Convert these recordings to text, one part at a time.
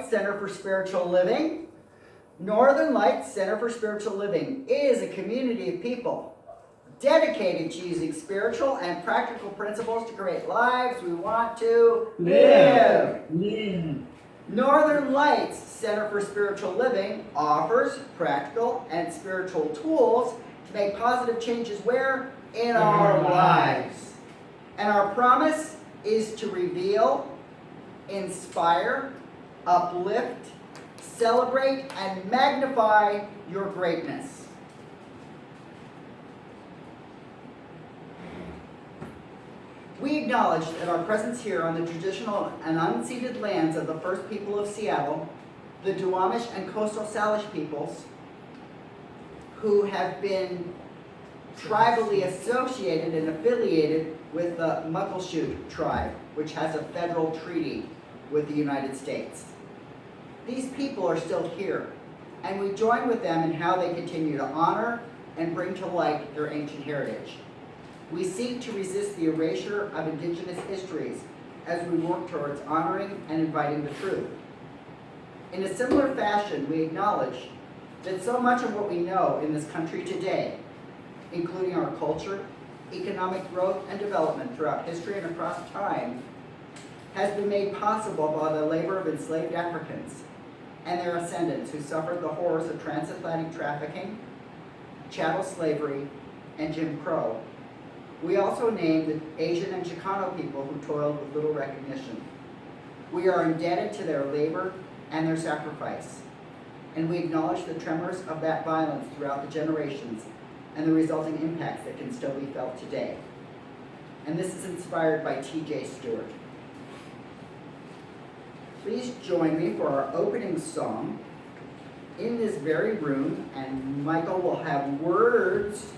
Light Center for Spiritual Living. Northern Light Center for Spiritual Living is a community of people dedicated to using spiritual and practical principles to create lives we want to live. Northern Lights Center for Spiritual Living offers practical and spiritual tools to make positive changes where? In our lives. And our promise is to reveal, inspire, uplift, celebrate, and magnify your greatness. We acknowledge that our presence here on the traditional and unceded lands of the first people of Seattle, the Duwamish and Coastal Salish peoples, who have been tribally associated and affiliated with the Mykal tribe, which has a federal treaty with the United States. These people are still here, and we join with them in how they continue to honor and bring to light their ancient heritage. We seek to resist the erasure of Indigenous histories as we work towards honoring and inviting the truth. In a similar fashion, we acknowledge that so much of what we know in this country today, including our culture, economic growth, and development throughout history and across time, has been made possible by the labor of enslaved Africans and their ascendants who suffered the horrors of transatlantic trafficking, chattel slavery, and Jim Crow. We also name the Asian and Chicano people who toiled with little recognition. We are indebted to their labor and their sacrifice, and we acknowledge the tremors of that violence throughout the generations and the resulting impacts that can still be felt today. And this is inspired by T.J. Stewart. Please join me for our opening song in this very room, and Mykal will have words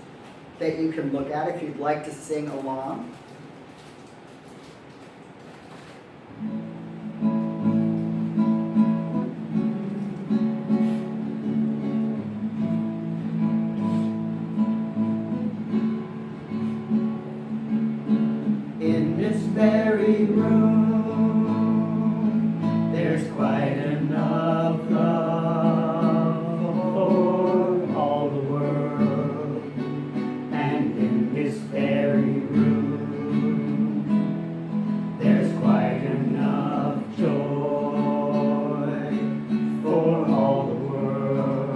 that you can look at if you'd like to sing along. In this very room, there's quite enough love for all the world. And in this very room, there's quite enough joy for all the world.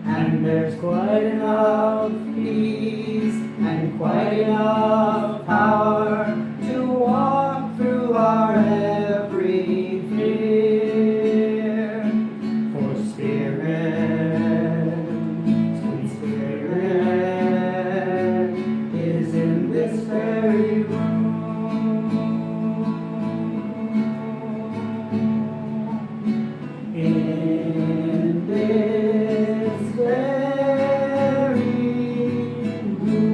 And there's quite enough peace and quite enough power to walk through our every fear. For Spirit, sweet Spirit, is in this very room. In this very room.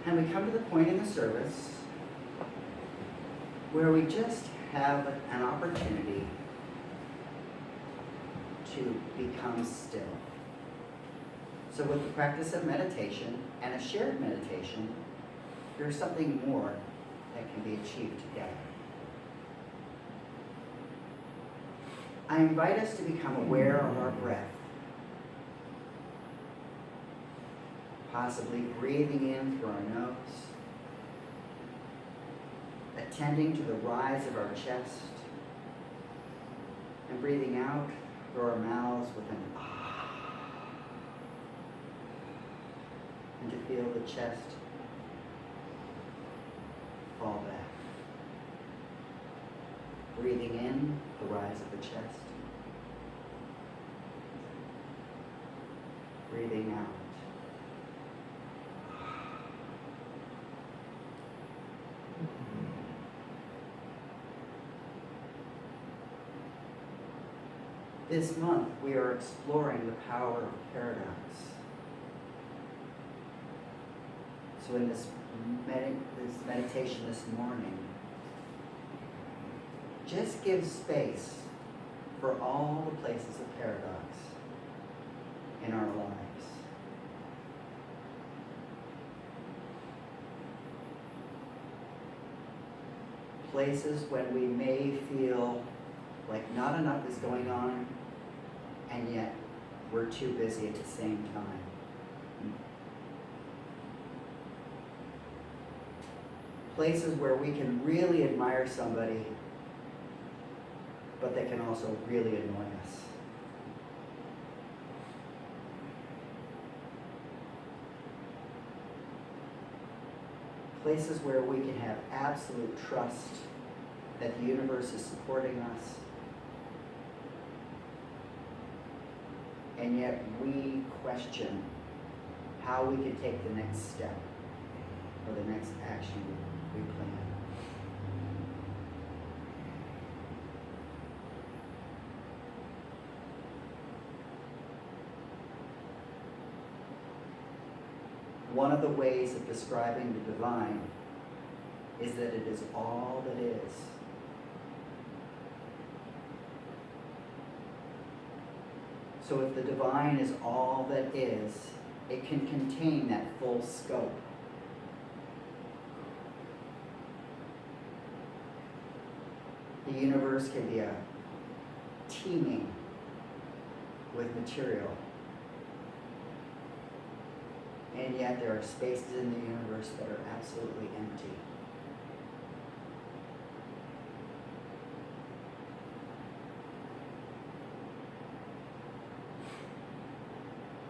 And we come to the point in the service where we just have an opportunity to become still. So with the practice of meditation and a shared meditation, there's something more that can be achieved together. I invite us to become aware of our breath, possibly breathing in through our nose, attending to the rise of our chest, and breathing out through our mouths with an ah, and to feel the chest fall back. Breathing in the rise of the chest, breathing out. This month, we are exploring the power of paradox. So in this meditation this morning, just give space for all the places of paradox. Places when we may feel like not enough is going on, and yet we're too busy at the same time. Places where we can really admire somebody, but they can also really annoy us. Places where we can have absolute trust that the universe is supporting us, and yet we question how we can take the next step or the next action we plan. One of the ways of describing the divine is that it is all that is. So if the divine is all that is, it can contain that full scope. The universe can be a teeming with material. And yet there are spaces in the universe that are absolutely empty.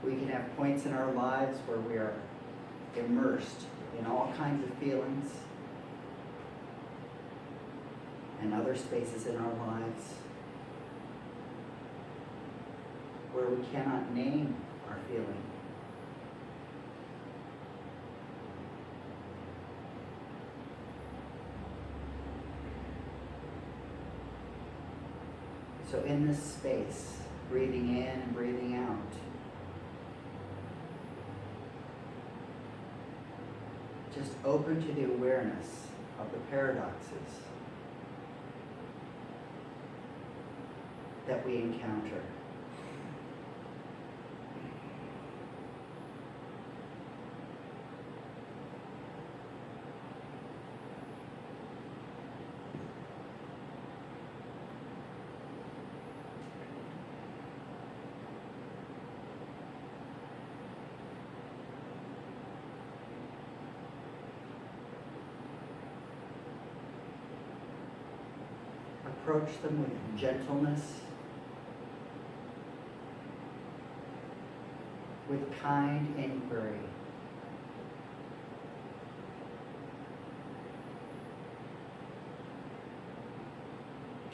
We can have points in our lives where we are immersed in all kinds of feelings, and other spaces in our lives where we cannot name our feeling. So in this space, breathing in and breathing out, just open to the awareness of the paradoxes that we encounter. Approach them with gentleness, with kind inquiry.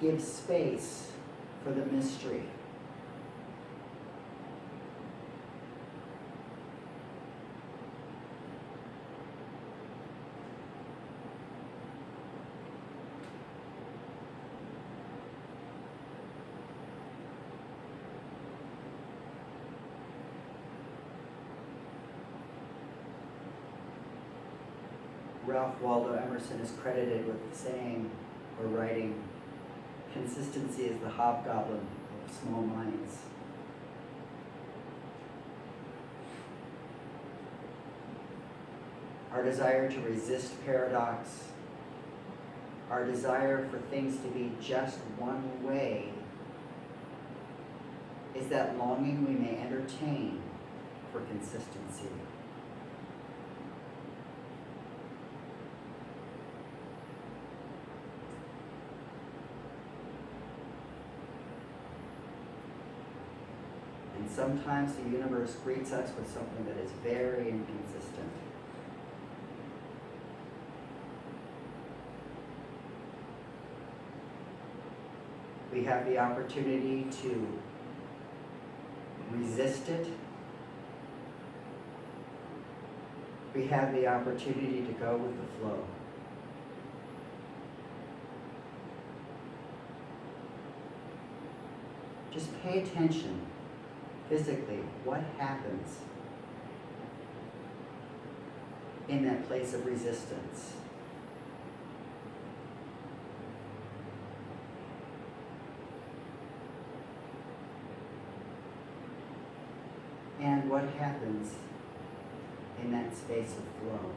Give space for the mystery. Ralph Waldo Emerson is credited with saying or writing, "Consistency is the hobgoblin of small minds." Our desire to resist paradox, our desire for things to be just one way, is that longing we may entertain for consistency. And sometimes the universe greets us with something that is very inconsistent. We have the opportunity to resist it. We have the opportunity to go with the flow. Just pay attention physically, what happens in that place of resistance. And what happens in that space of flow.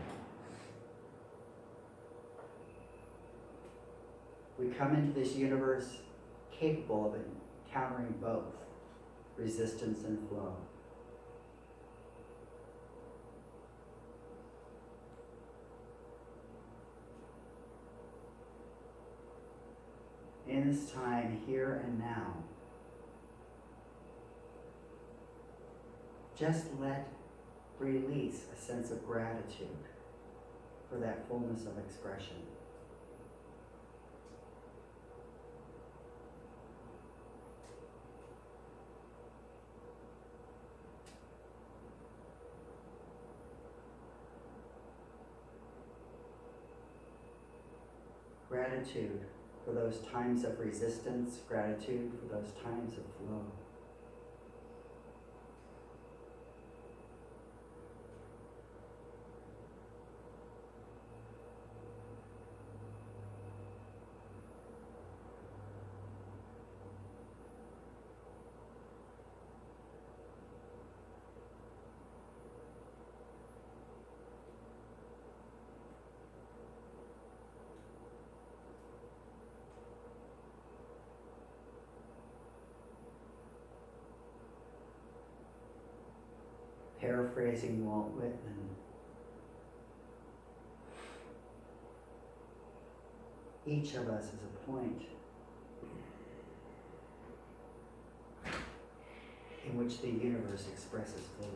come into this universe capable of encountering both resistance and flow. In this time, here and now, just release a sense of gratitude for that fullness of expression. Gratitude for those times of resistance, gratitude for those times of flow. Paraphrasing Walt Whitman, each of us is a point in which the universe expresses fully.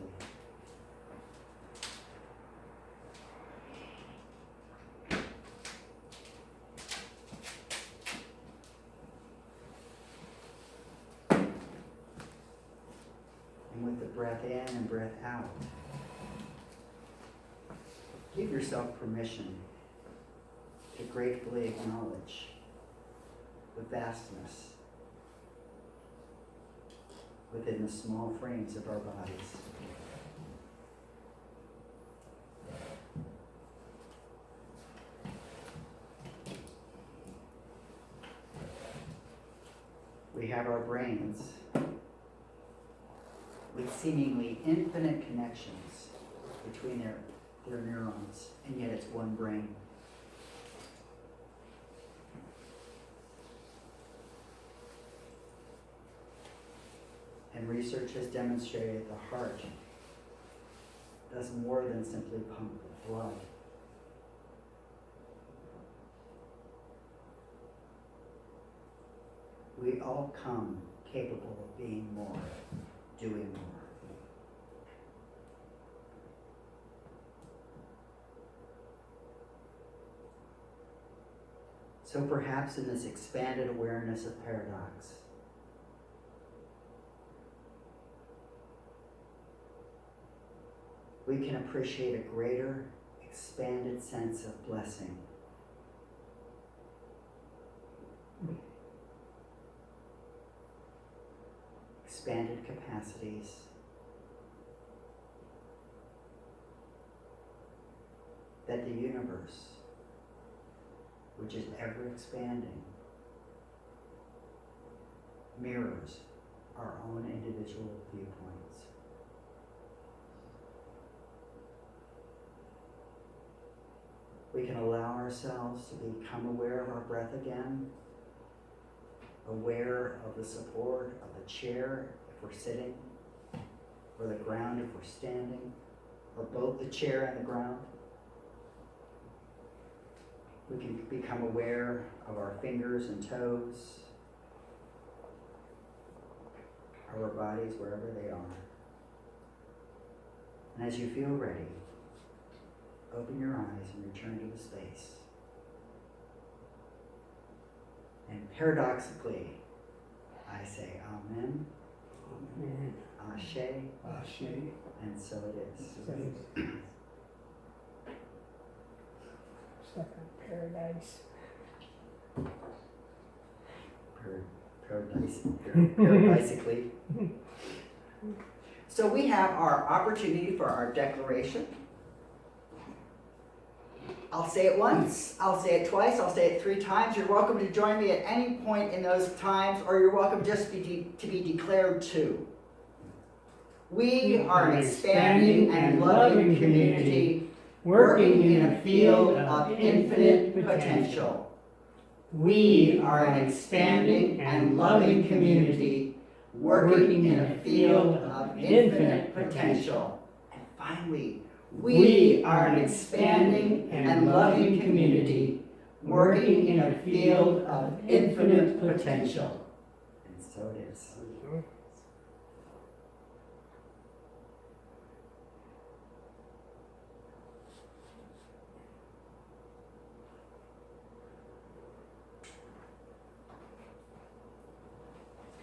With the breath in and breath out, give yourself permission to gratefully acknowledge the vastness within the small frames of our bodies. We have our brains with seemingly infinite connections between their neurons, and yet it's one brain. And research has demonstrated the heart does more than simply pump blood. We all come capable of being more, doing more. So perhaps in this expanded awareness of paradox, we can appreciate a greater, expanded sense of blessing. Expanded capacities, that the universe, which is ever expanding, mirrors our own individual viewpoints. We can allow ourselves to become aware of our breath again, aware of the support of the chair if we're sitting, or the ground if we're standing, or both the chair and the ground. We can become aware of our fingers and toes, our bodies wherever they are. And as you feel ready, open your eyes and return to the space. And paradoxically, I say Amen, Amen. Ashe, Ashe. and so it is. Second paradise. Paradisically. So we have our opportunity for our declaration. I'll say it once, I'll say it twice, I'll say it 3 times. You're welcome to join me at any point in those times, or you're welcome just to be declared to. We are an expanding and loving community working in a field of infinite potential. We are an expanding and loving community working in a field of infinite potential. And finally, we are an expanding and loving community working in a field of infinite potential. And so it is.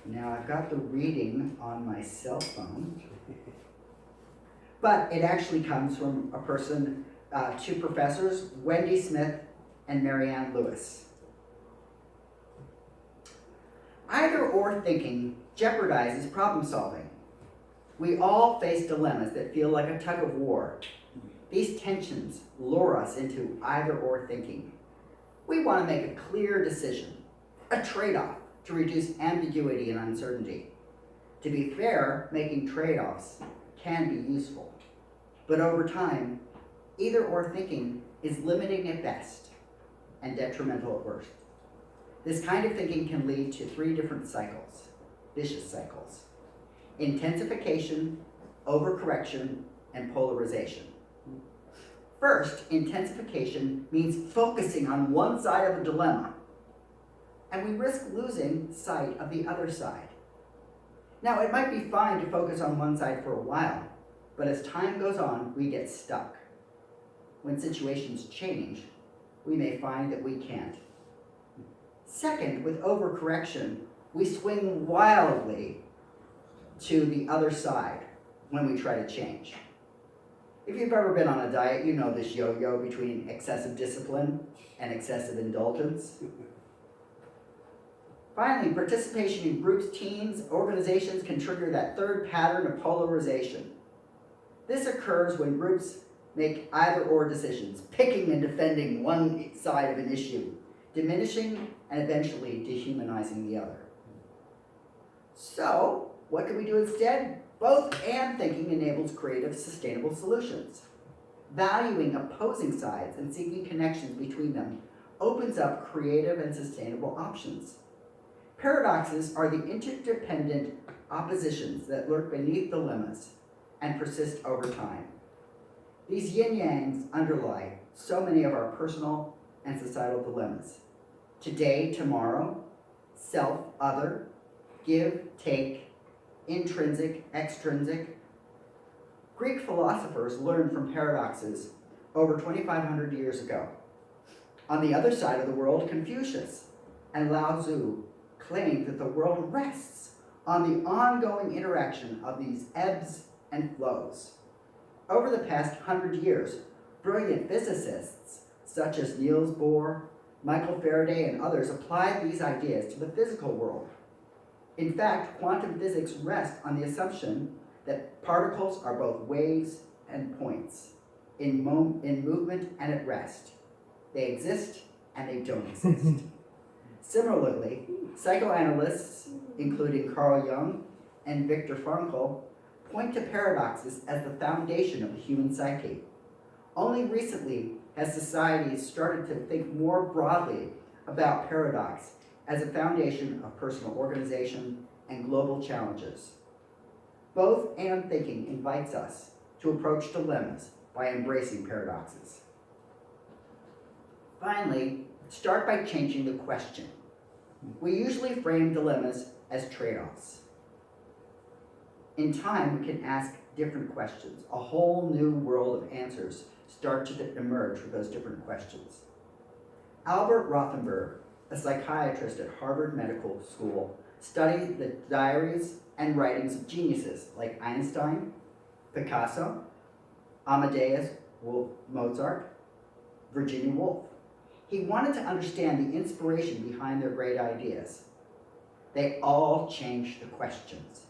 Now I've got the reading on my cell phone, but it actually comes from a person, two professors, Wendy Smith and Marianne Lewis. Either or thinking jeopardizes problem solving. We all face dilemmas that feel like a tug of war. These tensions lure us into either or thinking. We want to make a clear decision, a trade-off to reduce ambiguity and uncertainty. To be fair, making trade-offs can be useful, but over time, either or thinking is limiting at best and detrimental at worst. This kind of thinking can lead to three different cycles, vicious cycles: intensification, overcorrection, and polarization. First, intensification means focusing on one side of a dilemma, and we risk losing sight of the other side. Now, it might be fine to focus on one side for a while, but as time goes on, we get stuck. When situations change, we may find that we can't. Second, with overcorrection, we swing wildly to the other side when we try to change. If you've ever been on a diet, you know this yo-yo between excessive discipline and excessive indulgence. Finally, participation in groups, teams, organizations can trigger that third pattern of polarization. This occurs when groups make either or decisions, picking and defending one side of an issue, diminishing and eventually dehumanizing the other. So, what can we do instead? Both and thinking enables creative, sustainable solutions. Valuing opposing sides and seeking connections between them opens up creative and sustainable options. Paradoxes are the interdependent oppositions that lurk beneath dilemmas and persist over time. These yin-yangs underlie so many of our personal and societal dilemmas. Today, tomorrow, self, other, give, take, intrinsic, extrinsic. Greek philosophers learned from paradoxes over 2,500 years ago. On the other side of the world, Confucius and Lao Tzu claimed that the world rests on the ongoing interaction of these ebbs and flows. Over the past 100 years, brilliant physicists such as Niels Bohr, Mykal Faraday, and others applied these ideas to the physical world. In fact, quantum physics rests on the assumption that particles are both waves and points, in movement and at rest. They exist and they don't exist. Similarly, psychoanalysts, including Carl Jung and Viktor Frankl, point to paradoxes as the foundation of the human psyche. Only recently has society started to think more broadly about paradox as a foundation of personal organization and global challenges. Both and thinking invites us to approach dilemmas by embracing paradoxes. Finally, start by changing the question. We usually frame dilemmas as trade-offs. In time, we can ask different questions. A whole new world of answers start to emerge with those different questions. Albert Rothenberg, a psychiatrist at Harvard Medical School, studied the diaries and writings of geniuses like Einstein, Picasso, Amadeus Mozart, Virginia Woolf. He wanted to understand the inspiration behind their great ideas. They all changed the questions.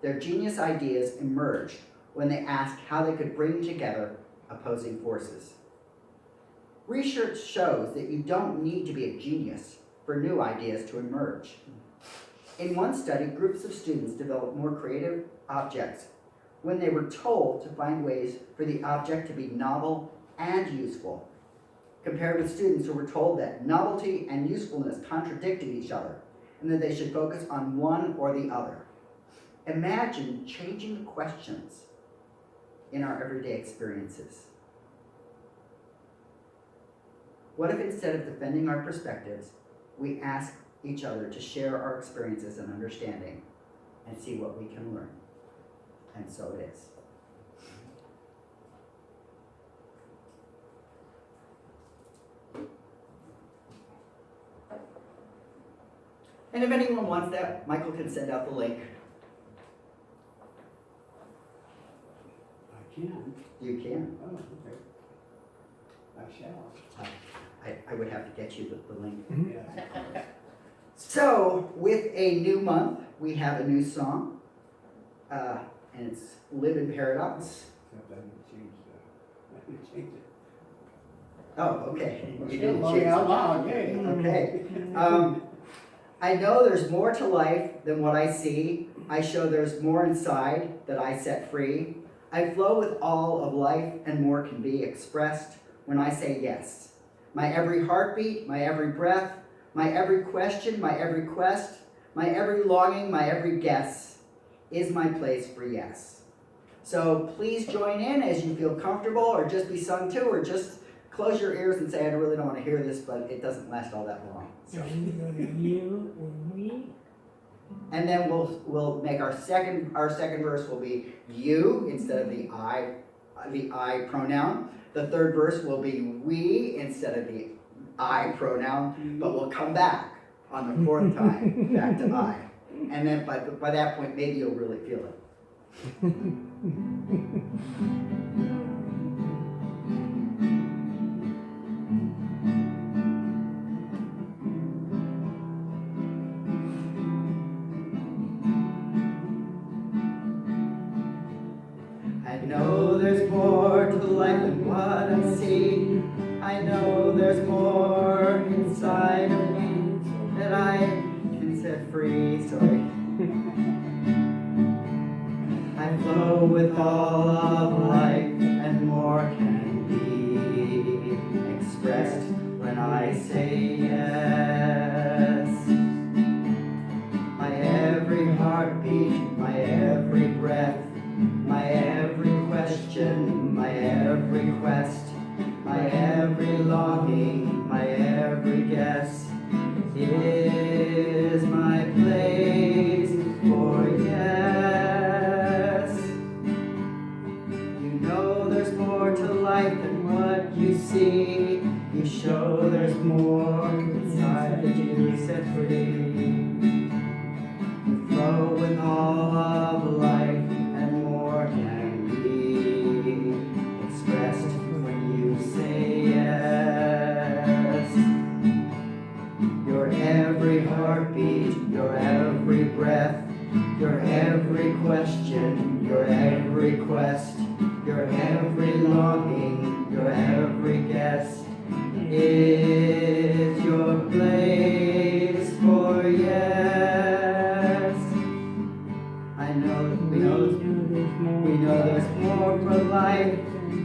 Their genius ideas emerged when they asked how they could bring together opposing forces. Research shows that you don't need to be a genius for new ideas to emerge. In one study, groups of students developed more creative objects when they were told to find ways for the object to be novel and useful. compared with students who were told that novelty and usefulness contradicted each other, and that they should focus on one or the other. Imagine changing the questions in our everyday experiences. What if instead of defending our perspectives, we ask each other to share our experiences and understanding and see what we can learn? And so it is. And if anyone wants that, Mykal can send out the link. I can. You can. Oh, okay. I shall. I would have to get you the link. Yeah. So, with a new month, we have a new song. And it's Live in Paradox. Except I didn't change it. Oh, okay. You Still didn't long change out it. loud, yay. Okay. I know there's more to life than what I see. I show there's more inside that I set free. I flow with all of life and more can be expressed when I say yes. My every heartbeat, my every breath, my every question, my every quest, my every longing, my every guess is my place for yes. So please join in as you feel comfortable, or just be sung to, or just close your ears and say, I really don't want to hear this, but it doesn't last all that long. So. You and me. And then we'll make our second verse will be you instead of the I pronoun. The third verse will be we instead of the I pronoun, but we'll come back on the fourth time back to I. And then by that point, maybe you'll really feel it. I know there's more to life than what I see. I know there's more inside of me that I can set free. Sorry. I flow with all of life and more can be expressed when I say yes. My every heartbeat, my every breath, my every question, my every quest, my every longing, my every guess is my place for yes. You know there's more to life than what you see. You show there's more inside that you set free. You flow with all of life and more can be expressed when you say yes. Your every heartbeat, your every breath, your every question, your every quest, your every longing, your every guess is your place for yes. I know that we know there's more for life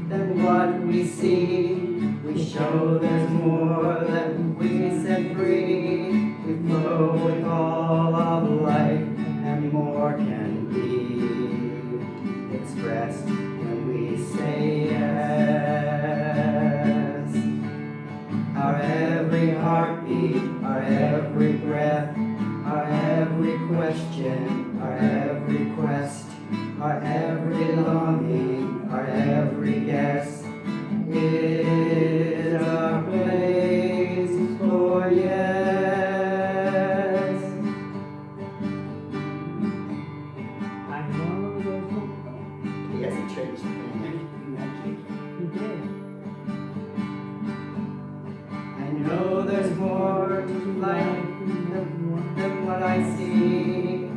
than what we see. We show there's more that we set free. We flow with all of life and more can be expressed when we say yes. Our every heartbeat, our every breath, our every question, our every quest, our every longing, our every guess is our place for yes. I know there's more. He hasn't changed the thing. You did. I know there's more to life than what I see.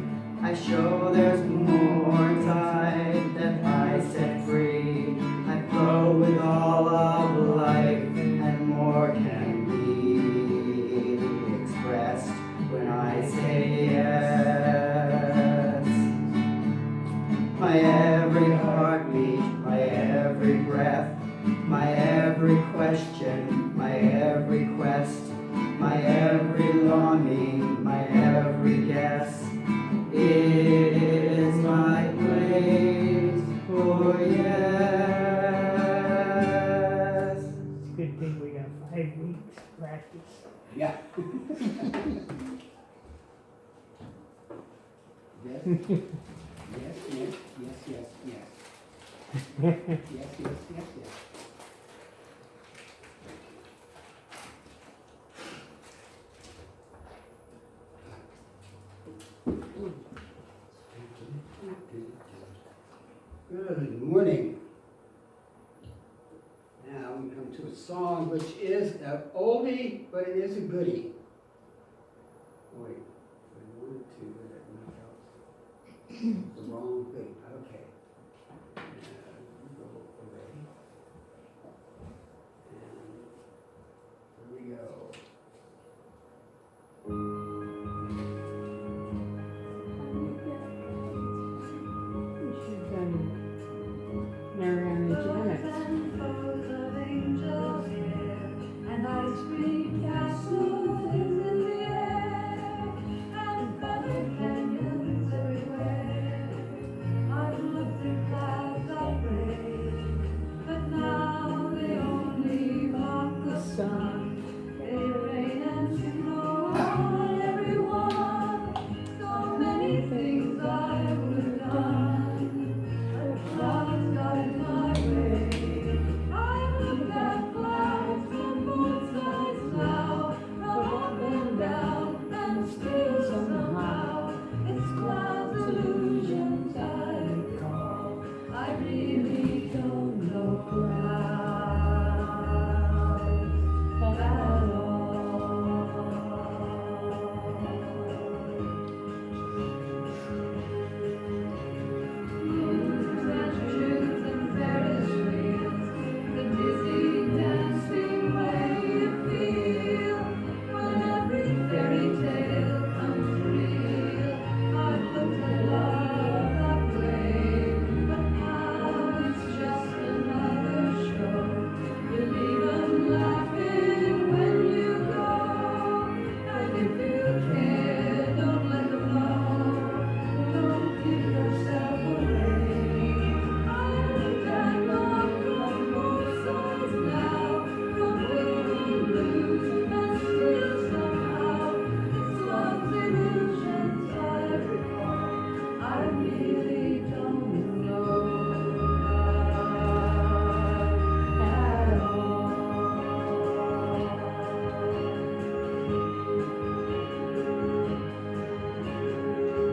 I show there's more inside that I set free. I flow with all of life and more can be expressed when I say yes. My every heartbeat, my every breath, my every question, my every quest, my every longing, my every guess. It is my place for yes. It's a good thing we got 5 weeks practice. Yeah. Yes, yes, yes, yes, yes, yes. Yes, yes, yes, yes. Good morning. Now we come to a song which is an oldie, but it is a goodie. Wait, I wanted to, but I else. The wrong thing. Okay. Go away. And here we go. We should have done Mariana Janet. And ice cream castles in the air, and feathered canyons everywhere. I've looked through clouds of gray, but now they only block the sun. They rain and snow on everyone. So many things I would have done, but clouds got in my way. I've looked at clouds from both sides now, from up and down, and still somehow it's clouds illusions I recall. I really don't know clouds at all. Moons and shoes and Ferris wheels, the dizzy dancing way you feel when every fairy tale comes real. I've looked at love that way, but now it's just another show. You leave 'em laughing when you go, and if you care, don't let them know. Don't give yourself away. I look at love from both sides now, from rhythm and blues, and still somehow it's love's illusions I recall. I really don't know at all.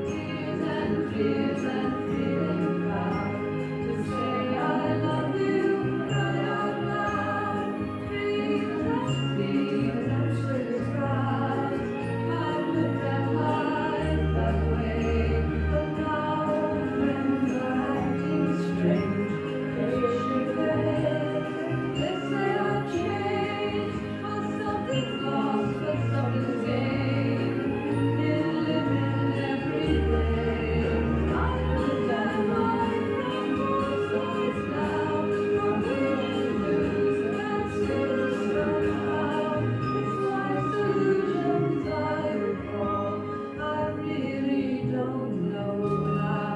Tears and fears and feeling proud to say I love you right out loud. Dreams and speeds and sugar clouds. I've looked at life that way, but now friends are acting strange. They shake their heads, they say I've changed, but something's lost, but something's gained in living every day. I look at life from both sides now, from good and blues, and still somehow it's life's illusions I recall. I really don't know life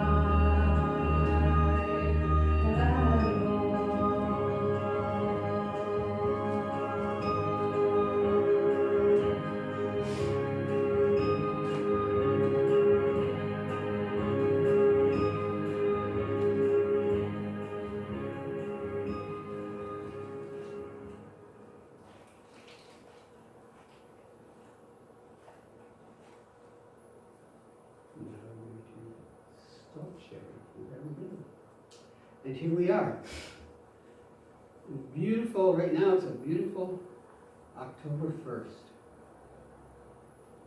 at all. Now I'm going to stop sharing. There we go. And here we are. Beautiful, right now it's a beautiful October 1st.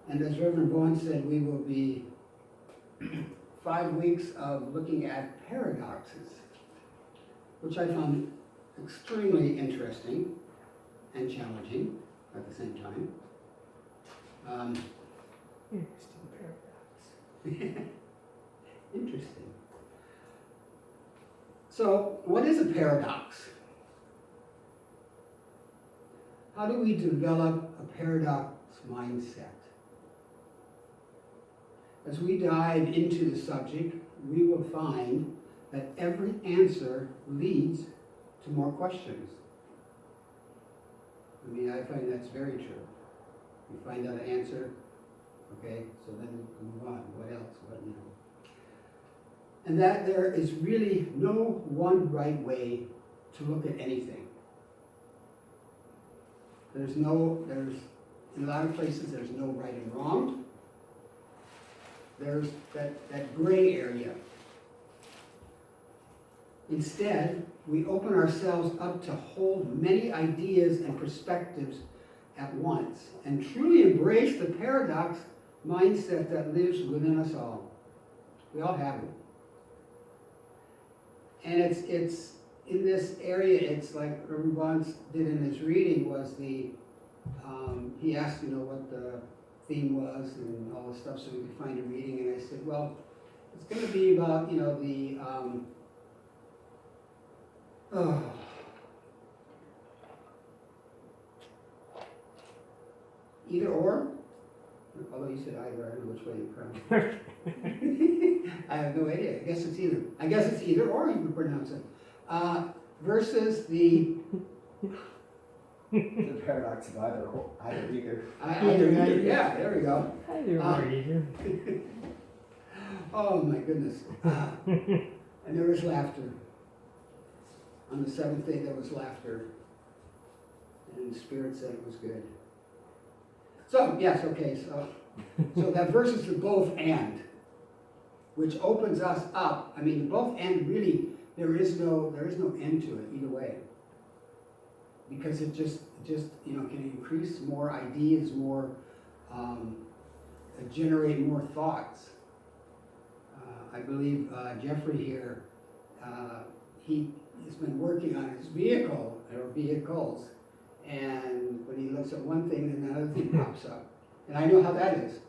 And as Reverend Vaughn said, we will be 5 weeks of looking at paradoxes, which I found extremely interesting and challenging at the same time. Interesting paradox. Interesting. So, what is a paradox? how do we develop a paradox mindset? As we dive into the subject, we will find that every answer leads to more questions. I mean, I find that's very true. You find out an answer, okay, so then we move on. What else? What, you know? And that there is really no one right way to look at anything. There's in a lot of places, there's no right and wrong. There's that gray area. Instead, we open ourselves up to hold many ideas and perspectives at once and truly embrace the paradox mindset that lives within us all. We all have it. And it's in this area, it's like Reverend Bonds did in his reading was he asked, what the theme was and all this stuff so we could find a reading. And I said, well, it's going to be about, either or. Although you said either, I don't know which way you pronounce it. I have no idea. I guess it's either. I guess it's either or you can pronounce it. Versus the paradox of either or, either. Either. Yeah, there we go. Either or either. Oh my goodness. And there was laughter. On the seventh day there was laughter. And the Spirit said it was good. So, yes, okay, so that versus the both and, which opens us up. I mean, both and really, there is no end to it either way. Because it just can increase more ideas, more, generate more thoughts. I believe Jeffrey here, he has been working on his vehicle, or vehicles, and when he looks at one thing, then another thing pops up. And I know how that is.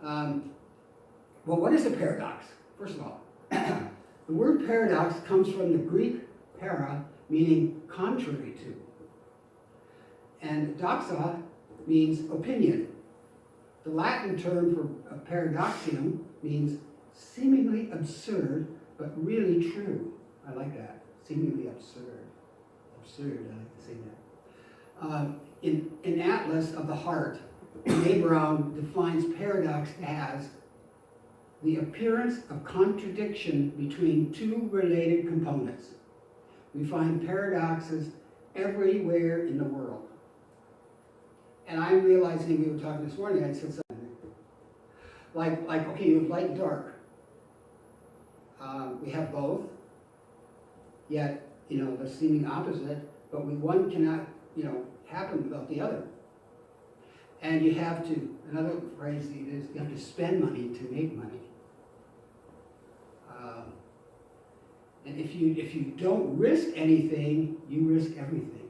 Well, what is a paradox? First of all, the word paradox comes from the Greek para, meaning contrary to. And doxa means opinion. The Latin term for paradoxium means seemingly absurd, but really true. I like that. Seemingly absurd. Absurd, I like to say that. In Atlas of the Heart, A. Brown defines paradox as the appearance of contradiction between two related components. We find paradoxes everywhere in the world. And I'm realizing, we were talking this morning, I said something. Like okay, you have light and dark. We have both, yet, they're seeming opposite, but one cannot, happen without the other. And you have to, another phrase is, you have to spend money to make money. And if you don't risk anything, you risk everything.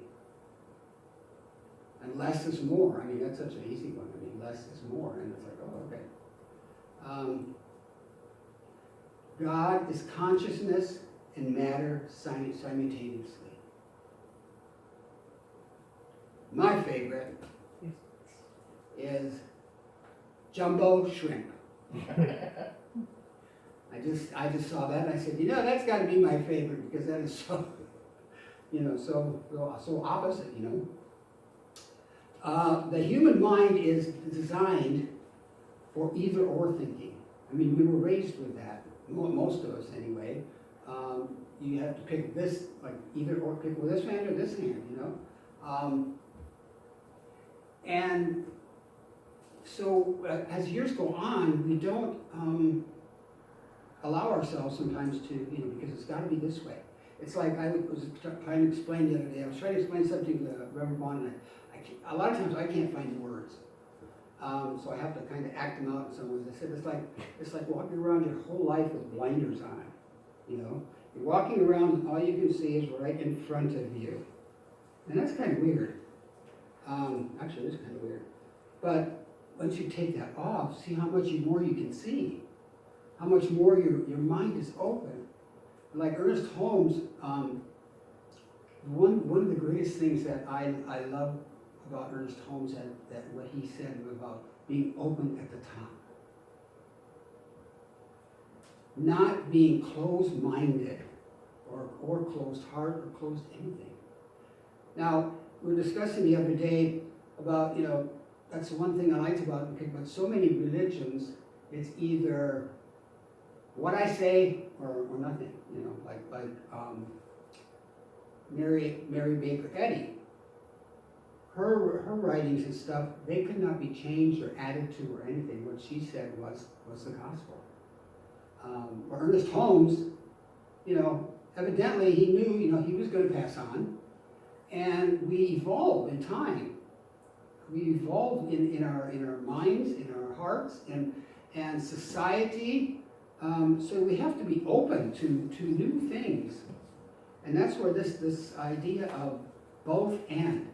And less is more. I mean, that's such an easy one. I mean, less is more. And it's like, oh, okay. God is consciousness and matter simultaneously. My favorite is jumbo shrimp. I just saw that and I said, that's got to be my favorite because that is so, so opposite, The human mind is designed for either or thinking. I mean, we were raised with that, most of us anyway. You have to pick this, like either or, pick with this hand or this hand, And so as years go on, we don't allow ourselves sometimes to, because it's got to be this way. It's like I was trying to explain the other day. I was trying to explain something to Reverend Bond, and a lot of times I can't find the words. So I have to kind of act them out in some ways. I said it's like walking around your whole life with blinders on. You're walking around and all you can see is right in front of you, and that's kind of weird. Actually, it is kind of weird. But once you take that off, see how much more you can see, how much more your mind is open. Like Ernest Holmes, one of the greatest things that I love about Ernest Holmes, that what he said about being open at the top. Not being closed-minded or closed heart or closed anything. Now, we were discussing the other day about, that's the one thing I liked about so many religions, it's either what I say or nothing, like Mary Baker Eddy. Her writings and stuff, they could not be changed or added to or anything. What she said was the gospel. Or Ernest Holmes, evidently he knew, he was going to pass on. And we evolve in time. We evolve in our minds, in our hearts, and society. So we have to be open to new things. And that's where this idea of both and,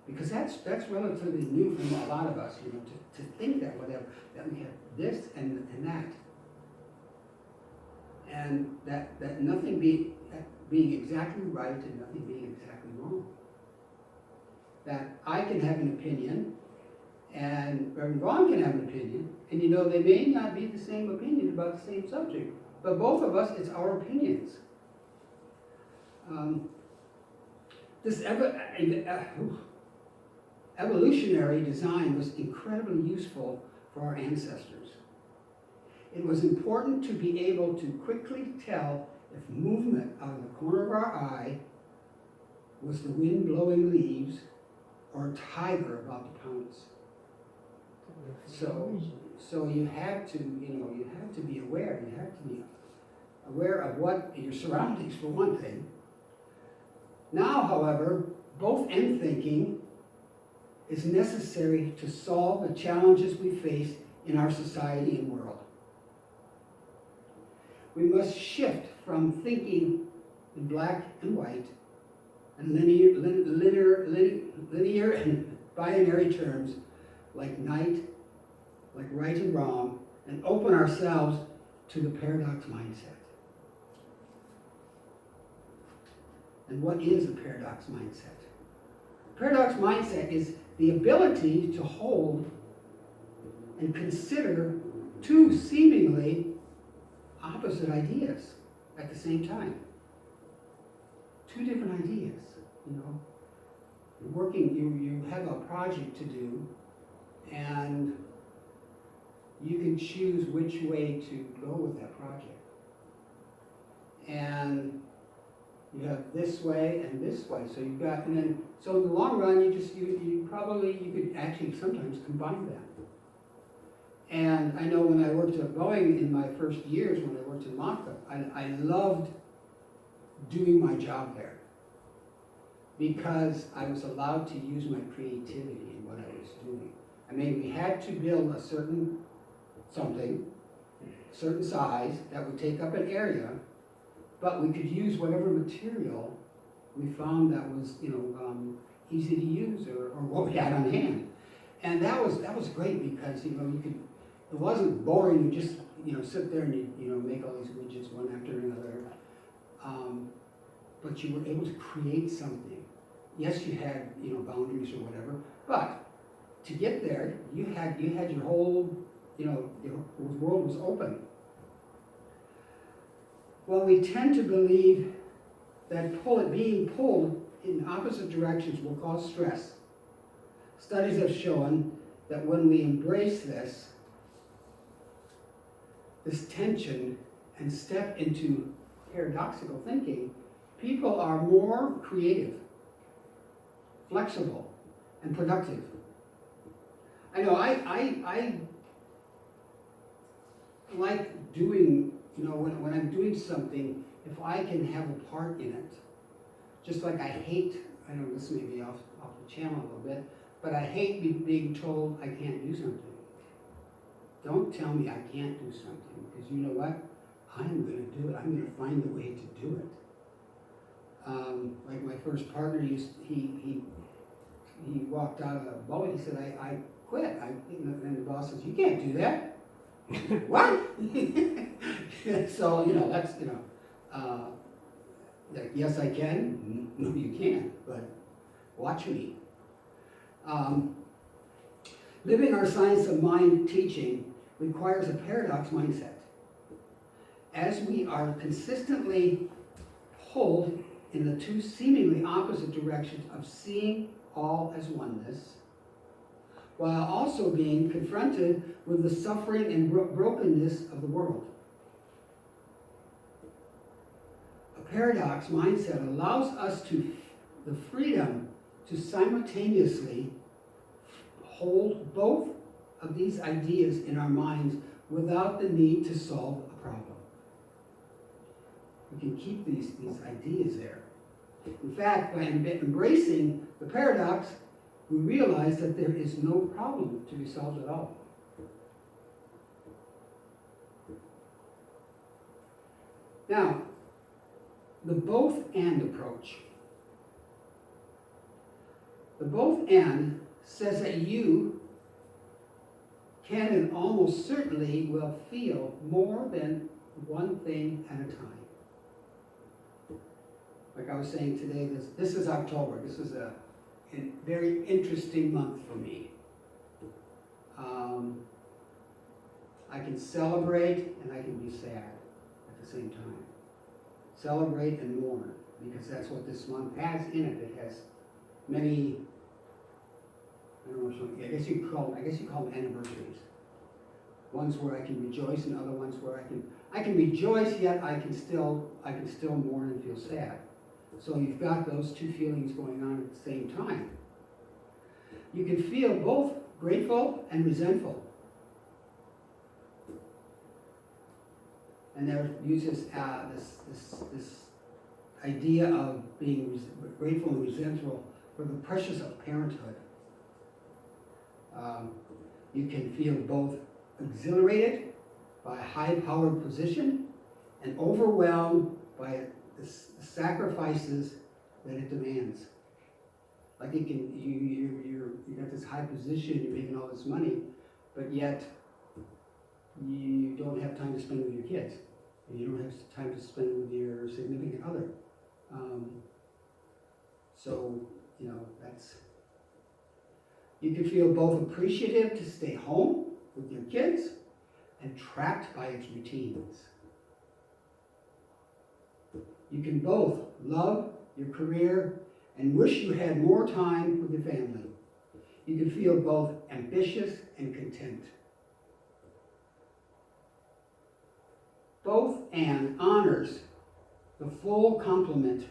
because that's relatively new from a lot of us, to think that we have this and that. And that nothing being exactly right and nothing being exactly wrong. That I can have an opinion, and Reverend Vaughn can have an opinion, and they may not be the same opinion about the same subject, but both of us, it's our opinions. This evolutionary design was incredibly useful for our ancestors. It was important to be able to quickly tell if movement out of the corner of our eye was the wind blowing leaves or a tiger about to pounce. So you had to be aware. You had to be aware of what your surroundings, for one thing. Now, however, both and thinking is necessary to solve the challenges we face in our society and world. We must shift from thinking in black and white and linear and binary terms like night, like right and wrong, and open ourselves to the paradox mindset. And what is a paradox mindset? Paradox mindset is the ability to hold and consider two seemingly opposite ideas at the same time. Two different ideas, You're working, you have a project to do, and you can choose which way to go with that project. And you have this way and this way. So you've got, so in the long run, you could actually sometimes combine them. And I know when I worked at Boeing in my first years, when I worked in Mykal, I loved doing my job there because I was allowed to use my creativity in what I was doing. I mean, we had to build a certain size that would take up an area, but we could use whatever material we found that was, easy to use or what we had on hand. And that was great because, it wasn't boring. You just, sit there and you make all these widgets one after another. But you were able to create something. Yes, you had, boundaries or whatever, but to get there, you had your whole, your world was open. Well, we tend to believe that being pulled in opposite directions will cause stress. Studies have shown that when we embrace this tension and step into paradoxical thinking, people are more creative, flexible, and productive. I know I like doing, when I'm doing something, if I can have a part in it. Just like I know this may be off the channel a little bit, but I hate being told I can't do something. Don't tell me I can't do something, because you know what? I'm going to do it. I'm going to find the way to do it. Like my first partner, he walked out of the boat. He said, I quit. And the boss says, you can't do that. What? So, that's, like, yes, I can. No, you can't. But watch me. Living our science of mind teaching requires a paradox mindset. As we are consistently pulled in the two seemingly opposite directions of seeing all as oneness, while also being confronted with the suffering and brokenness of the world. A paradox mindset allows us the freedom to simultaneously hold both of these ideas in our minds without the need to solve a problem. We can keep these ideas there. In fact, by embracing the paradox, we realize that there is no problem to be solved at all. Now, the both and approach. The both and says that you can and almost certainly will feel more than one thing at a time. Like I was saying today, this is October. This is a very interesting month for me. I can celebrate and I can be sad at the same time. Celebrate and mourn, because that's what this month has in it. It has many, I don't know, I guess you call them anniversaries. Ones where I can rejoice and other ones where I can rejoice, yet I can still mourn and feel sad. So you've got those two feelings going on at the same time. You can feel both grateful and resentful. And there uses this idea of being grateful and resentful for the pressures of parenthood. You can feel both exhilarated by a high-powered position and overwhelmed by the sacrifices that it demands. Like you got this high position, you're making all this money, but yet you don't have time to spend with your kids, and you don't have time to spend with your significant other. So you can feel both appreciative to stay home with your kids and trapped by its routines. You can both love your career and wish you had more time with your family. You can feel both ambitious and content. Both and honors the full complement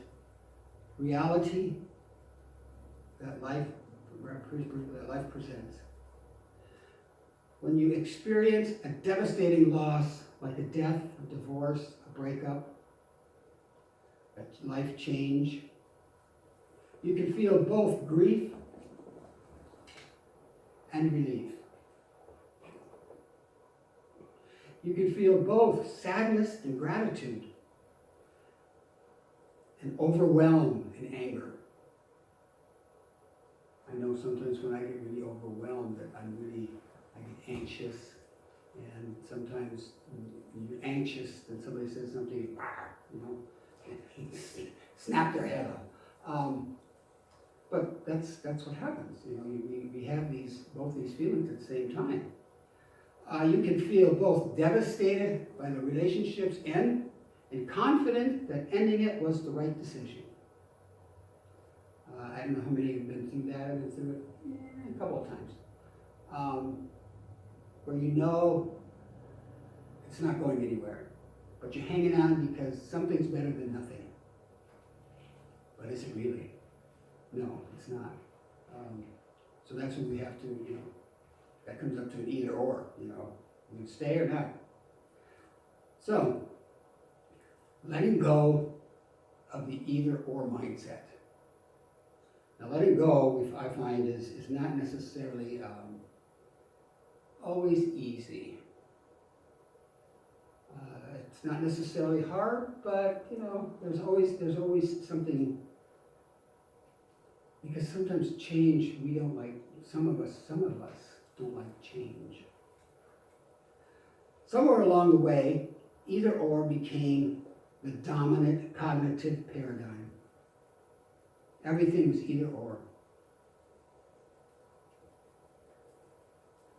reality that life presents. When you experience a devastating loss, like a death, a divorce, a breakup, a life change, you can feel both grief and relief. You can feel both sadness and gratitude, and overwhelm and anger. I know sometimes when I get really overwhelmed that I get anxious, and sometimes when you're anxious and somebody says something, snap their head off. But that's what happens. We have both these feelings at the same time. You can feel both devastated by the relationship's end and confident that ending it was the right decision. I don't know how many have been through that. I've been through it a couple of times. Where it's not going anywhere, but you're hanging on because something's better than nothing. But is it really? No, it's not. So that's when we have to, that comes up to an either or, you stay or not. So, letting go of the either or mindset. Now, letting go, I find, is not necessarily always easy. It's not necessarily hard, but there's always something. Because sometimes change we don't like. Some of us don't like change. Somewhere along the way, either or became the dominant cognitive paradigm. Everything was either or.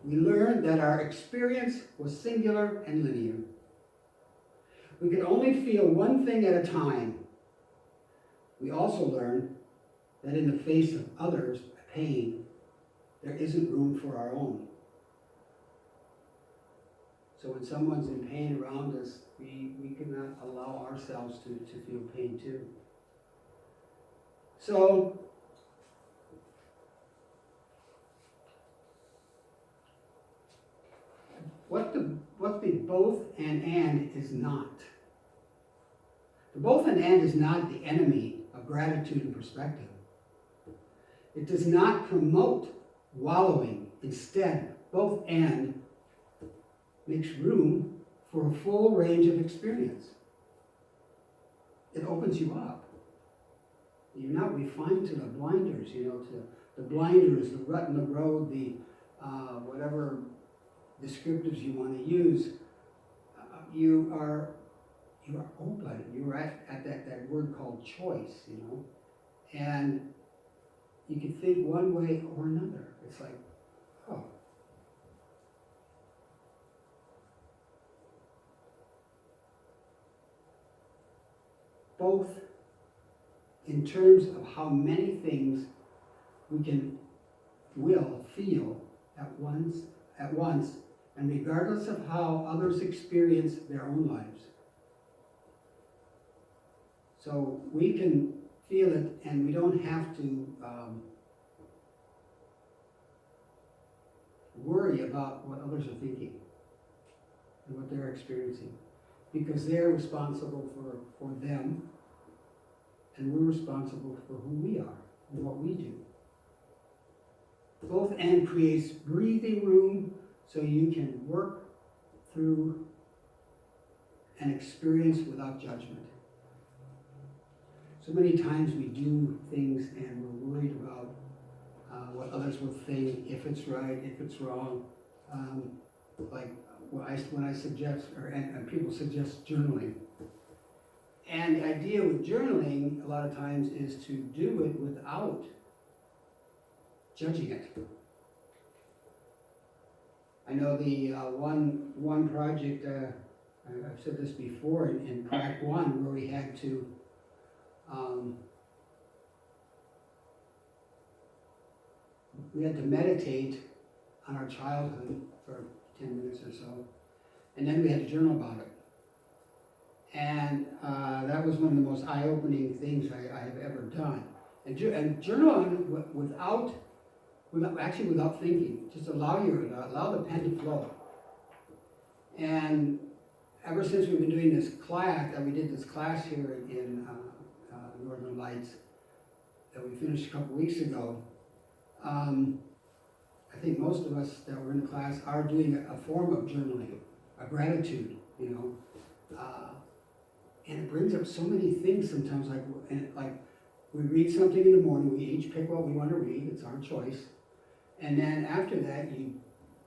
We learned that our experience was singular and linear. We could only feel one thing at a time. We also learned that in the face of others' pain, there isn't room for our own. So when someone's in pain around us, we cannot allow ourselves to feel pain too. So, what the both and is not. The both and is not the enemy of gratitude and perspective. It does not promote wallowing. Instead, both and makes room for a full range of experience. It opens you up. You're not refined to the blinders, to the blinders, the rut in the road, the whatever descriptives you want to use. You are open. You're at that word called choice, and you can think one way or another. It's like, oh. Both in terms of how many things we will feel at once, and regardless of how others experience their own lives. So we can feel it, and we don't have to worry about what others are thinking and what they're experiencing, because they're responsible for them, and we're responsible for who we are and what we do. Both and creates breathing room so you can work through an experience without judgment. So many times we do things and we're worried about what others will think, if it's right, if it's wrong. Like when I suggest, and people suggest journaling. And the idea with journaling, a lot of times, is to do it without judging it. I know the one project, I've said this before, in Prac 1, where we had to meditate on our childhood for 10 minutes or so, and then we had to journal about it. And that was one of the most eye-opening things I have ever done. And journaling without thinking, just allow the pen to flow. And ever since we've been doing this class, we did this class here in Northern Lights that we finished a couple weeks ago, I think most of us that were in the class are doing a form of journaling, a gratitude, and it brings up so many things sometimes, like we read something in the morning, we each pick what we want to read, it's our choice, and then after that you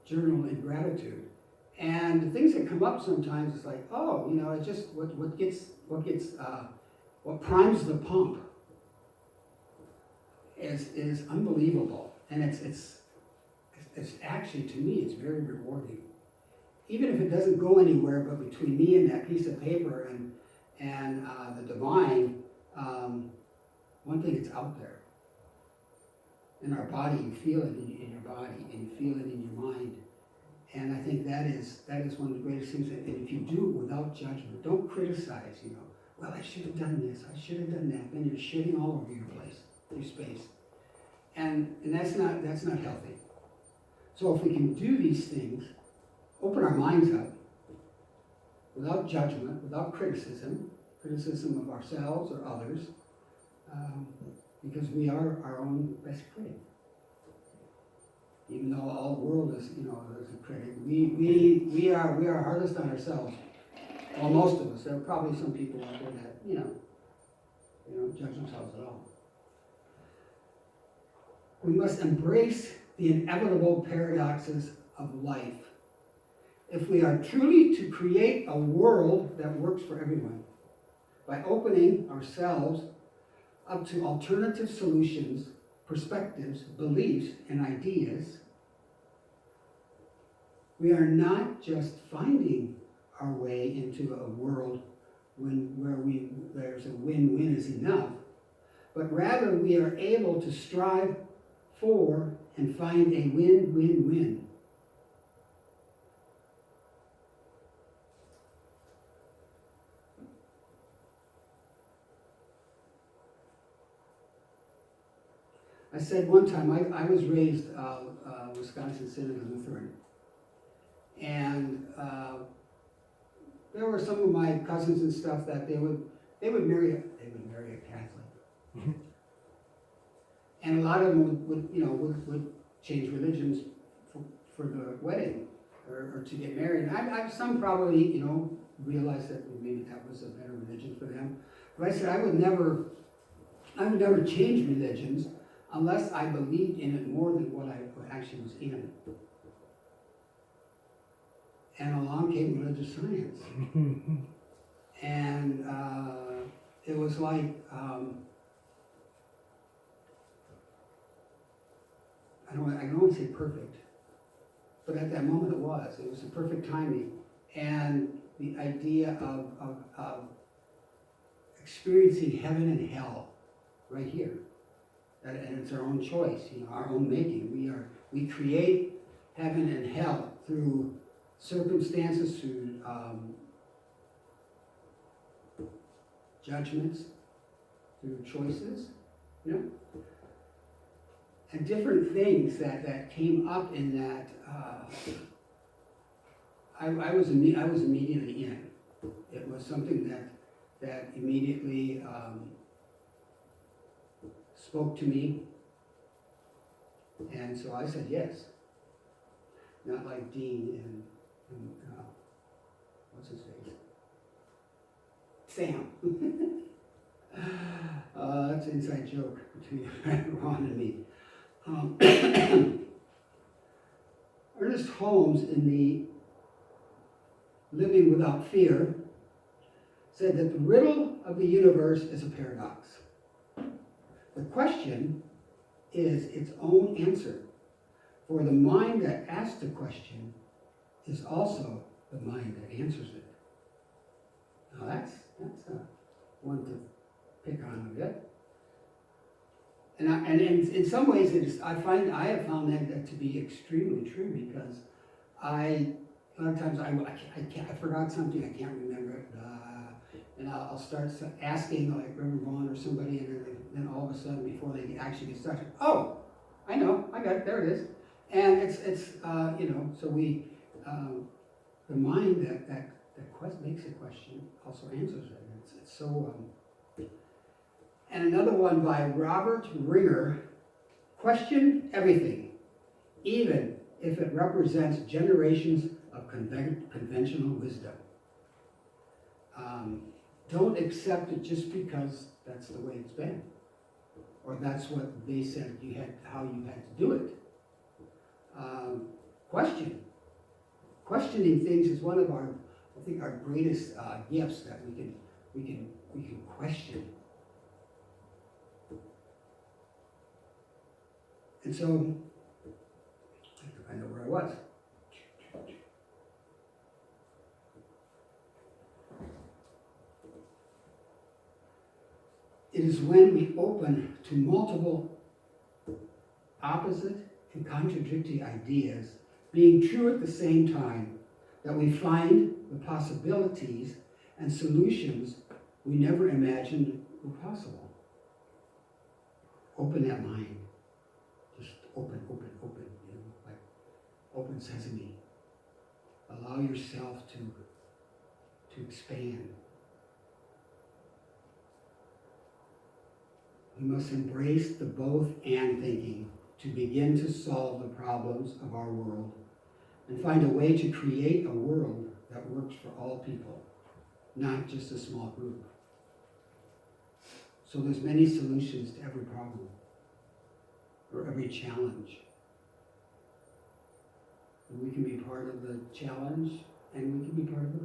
journal in gratitude. And the things that come up sometimes is like, oh, it's just what primes the pump is unbelievable, and it's actually, to me, it's very rewarding. Even if it doesn't go anywhere, but between me and that piece of paper and the divine, one thing, it's out there. In our body, you feel it in your body, and you feel it in your mind. And I think that is one of the greatest things. And if you do it without judgment, don't criticize, well, I should have done this, I should have done that. Then you're shitting all over your place, your space. And that's not healthy. So if we can do these things, open our minds up, without judgment, without criticism of ourselves or others, because we are our own best critic. Even though all the world is, is a critic, we are hardest on ourselves. Well, most of us. There are probably some people out there that, don't judge themselves at all. We must embrace the inevitable paradoxes of life if we are truly to create a world that works for everyone, by opening ourselves up to alternative solutions, perspectives, beliefs, and ideas. we are not just finding our way into a world where there's a win-win is enough, but rather we are able to strive for and find a win-win-win. I said one time, I was raised Wisconsin Synod Lutheran, and there were some of my cousins and stuff that they would marry a Catholic, and a lot of them would change religions for the wedding or to get married. And some probably realized that maybe that was a better religion for them, but I said I would never change religions unless I believed in it more than what I actually was in. And along came religious science. And it was like, I can only say perfect, but at that moment it was the perfect timing. And the idea of experiencing heaven and hell right here. And it's our own choice, our own making. We create heaven and hell through circumstances, through judgments, through choices, and different things that came up in that. I was immediately in. It was something that immediately. Spoke to me, and so I said yes. Not like Dean and what's his face? Sam. That's an inside joke between Ron and me. Ernest Holmes, in the Living Without Fear, said that the riddle of the universe is a paradox. The question is its own answer, for the mind that asks the question is also the mind that answers it. Now that's one to pick on a bit. And in some ways, I have found that to be extremely true, because a lot of times I forgot something, I can't remember it. And I'll start asking, like Reverend Vaughn or somebody, and then all of a sudden, before they actually get started, oh, I know, I got it, there it is. And it's so we, the mind that makes a question also answers it. It's so. And another one by Robert Ringer: question everything, even if it represents generations of conventional wisdom. Don't accept it just because that's the way it's been, or that's what they said how you had to do it. Questioning things is one of our greatest gifts, that we can question. And so, I have to find out where I was. It is when we open to multiple opposite and contradictory ideas, being true at the same time, that we find the possibilities and solutions we never imagined were possible. Open that mind. Just open, like open sesame. Allow yourself to expand. We must embrace the both and thinking to begin to solve the problems of our world and find a way to create a world that works for all people, not just a small group. So there's many solutions to every problem or every challenge. And we can be part of the challenge, and we can be part of the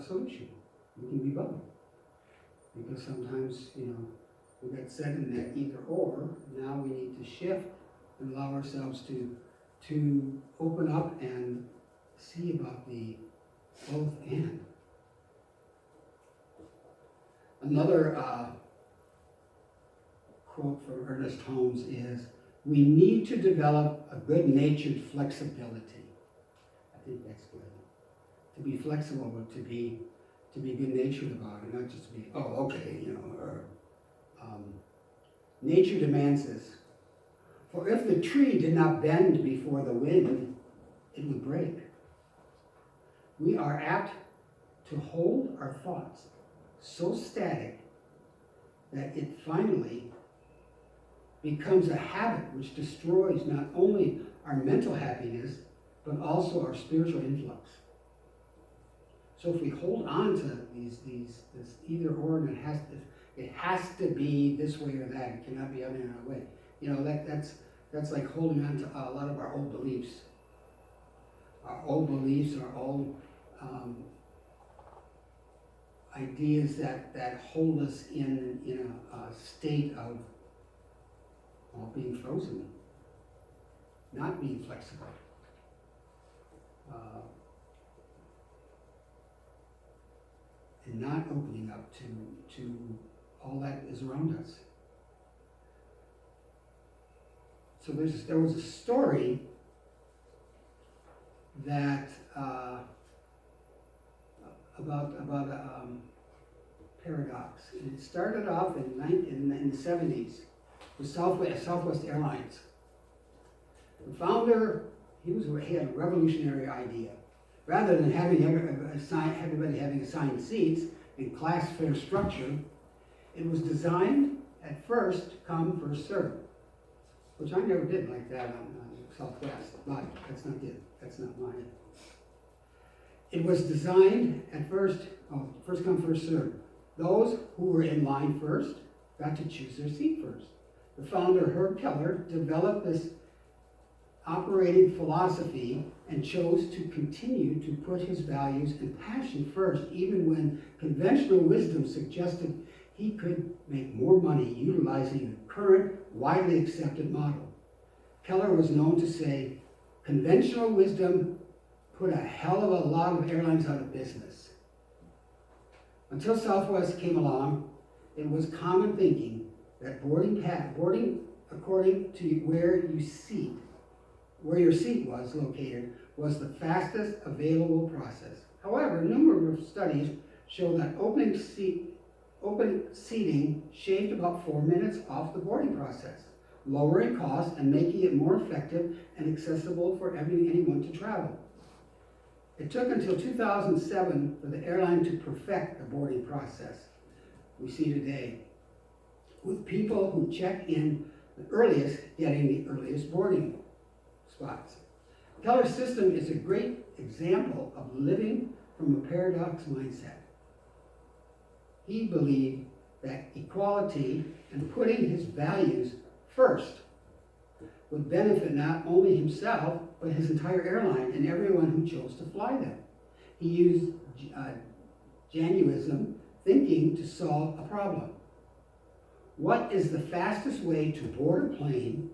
solution. We can be both. Because sometimes, we got set in that either or. Now we need to shift and allow ourselves to open up and see about the both and. Another quote from Ernest Holmes is, "We need to develop a good-natured flexibility." I think that's good. To be flexible, but to be good-natured about it, not just to be, oh, okay, you know, or nature demands this. For if the tree did not bend before the wind, it would break. We are apt to hold our thoughts so static that it finally becomes a habit which destroys not only our mental happiness, but also our spiritual influx. So if we hold on to this either or, and it has to be this way or that, it cannot be any other way. You know, that's like holding on to a lot of our old beliefs. Our old beliefs, our old ideas that hold us in a state of being frozen, not being flexible. And not opening up to all that is around us. So there was a story that about a paradox. And it started off in the 70s with Southwest Airlines. The founder, he had a revolutionary idea. Rather than having everybody having assigned seats in class fare structure, it was designed at first come, first serve, which I never did like that on Southwest, but that's not it. That's not mine. It was designed at first come, first serve. Those who were in line first got to choose their seat first. The founder, Herb Keller, developed this operating philosophy and chose to continue to put his values and passion first, even when conventional wisdom suggested he could make more money utilizing the current, widely accepted model. Keller was known to say, "Conventional wisdom put a hell of a lot of airlines out of business." Until Southwest came along, it was common thinking that boarding according to where your seat was located was the fastest available process. However, numerous studies show that open seating shaved about 4 minutes off the boarding process, lowering costs and making it more effective and accessible for anyone to travel. It took until 2007 for the airline to perfect the boarding process we see today, with people who check in the earliest getting the earliest boarding spots. Keller's system is a great example of living from a paradox mindset. He believed that equality and putting his values first would benefit not only himself, but his entire airline and everyone who chose to fly them. He used Januism thinking to solve a problem. What is the fastest way to board a plane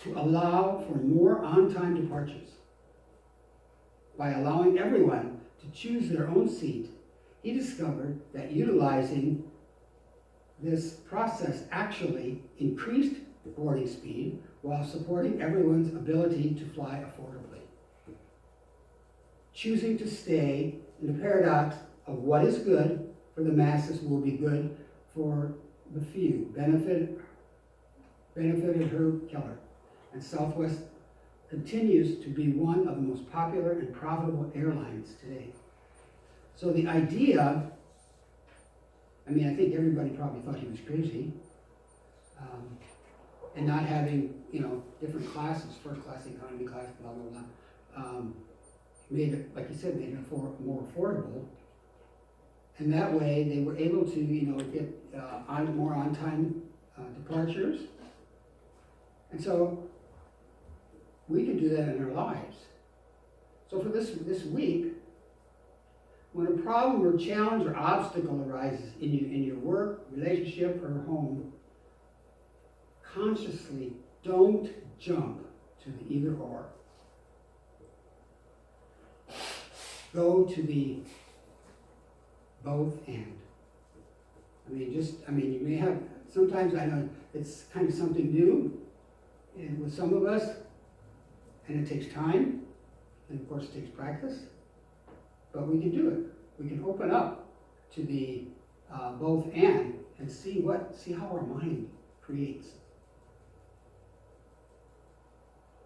to allow for more on-time departures? By allowing everyone to choose their own seat, he discovered that utilizing this process actually increased boarding speed while supporting everyone's ability to fly affordably. Choosing to stay in the paradox of what is good for the masses will be good for the few benefited Herb Keller, and Southwest continues to be one of the most popular and profitable airlines today. So the idea, I think everybody probably thought he was crazy, and not having, different classes, first class, economy class, blah, blah, blah, made it, like you said, made it more affordable. And that way they were able to, get more on-time departures. And so we can do that in our lives. So for this week, when a problem or challenge or obstacle arises in your work, relationship, or home, consciously don't jump to the either or. go to the both and. You may have, sometimes I know it's kind of something new and with some of us, and it takes time, and of course it takes practice, but we can do it. We can open up to the both and see how our mind creates.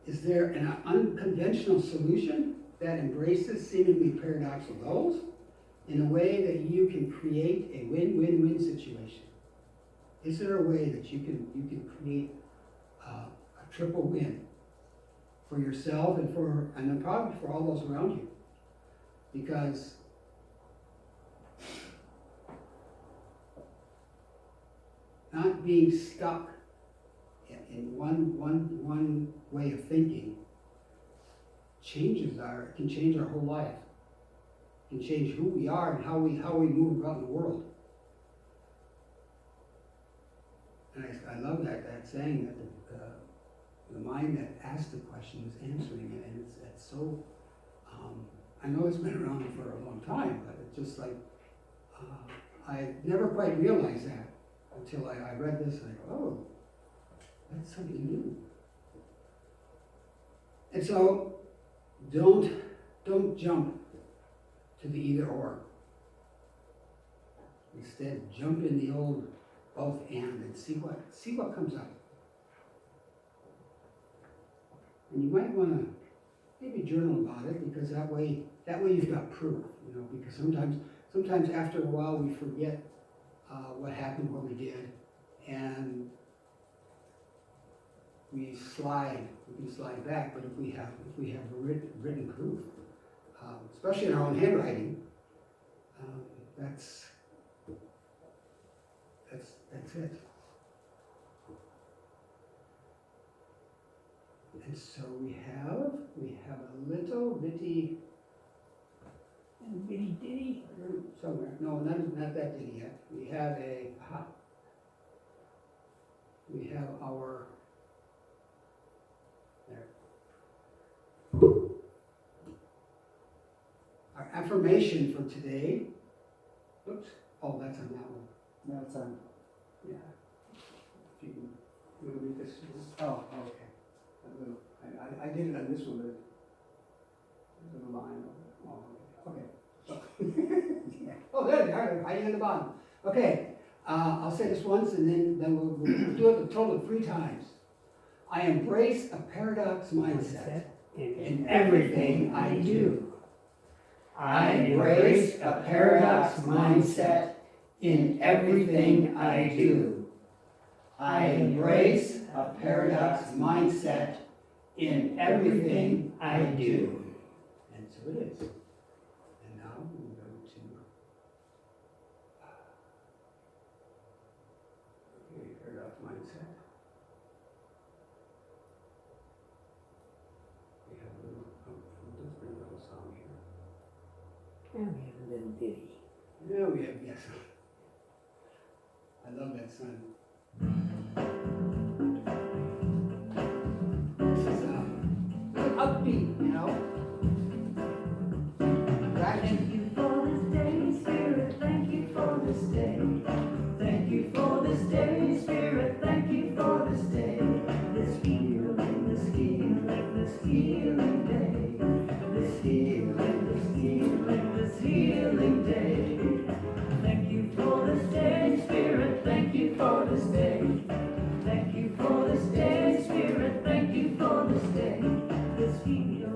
Is there an unconventional solution that embraces seemingly paradoxical goals in a way that you can create a win-win-win situation? Is there a way that you can create a triple win for yourself and then probably for all those around you? Because not being stuck in one way of thinking can change our whole life. Can change who we are and how we move about in the world. And I love that saying that the mind that asks the question is answering it, and it's so. I know it's been around for a long time, but it's just like I never quite realized that until I read this. And I go, oh, that's something new. And so, don't jump to the either or. Instead, jump in the old both and see what comes up. And you might want to maybe journal about it, because that way you've got proof. Because sometimes after a while we forget what happened, what we did, and we can slide back. But if we have written proof, especially in our own handwriting, that's it. And so we have a little bitty ditty. somewhere. No, not that ditty yet. We have our affirmation for today. Oops. Oh, that's on that one. No, it's on. Yeah. If you can read this. Oh, okay. I did it on this one, but there's a line over it. Oh, okay. Oh, there they are. Right in the bottom. Okay. I'll say this once, and then we'll do it a total of 3 times. I embrace a paradox mindset in everything I do. I embrace a paradox mindset in everything I do. I embrace a paradox mindset in everything I do. And so it is. And now we'll go to paradox mindset. We have a little, let's bring a little song here. And we have a little ditty. Yeah, we have, yes. I love that song. This is upbeat, Thank you for this day, Spirit. Thank you for this day. Thank you for this day, Spirit. Thank you for this day. This healing, this healing, this healing day. This healing, this healing, this healing day. Thank you for this day, Spirit. Thank you for this day. Thank you for this day, Spirit. Thank you for this day. This healing.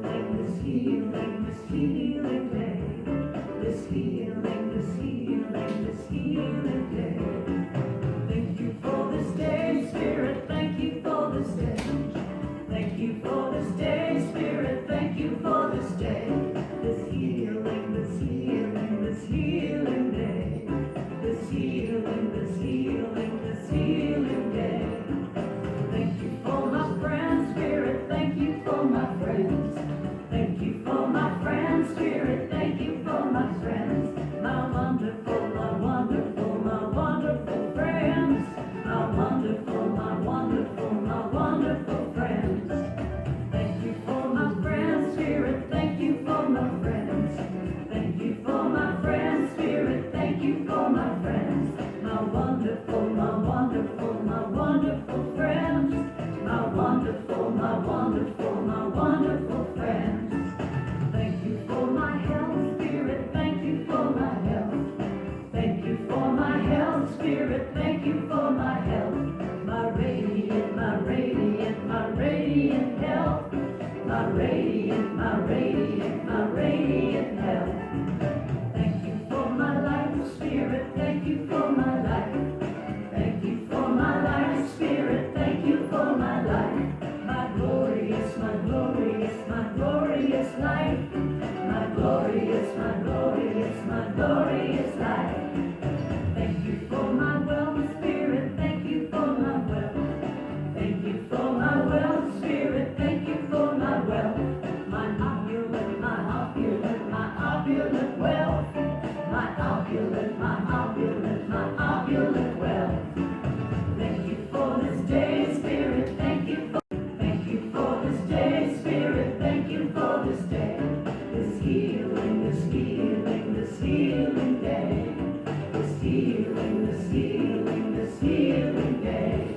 healing day.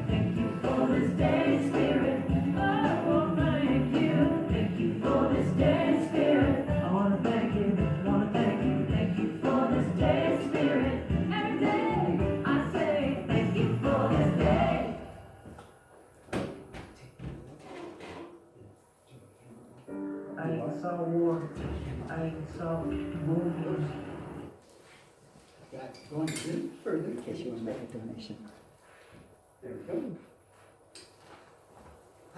Thank you for this day, Spirit. Oh, thank you. Thank you for this day, Spirit. I wanna thank you. Wanna thank you. Thank you for this day, Spirit. Every day I say thank you for this day. I saw war, I saw movies. Got going a bit further. In case you want to make a donation. There we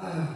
go.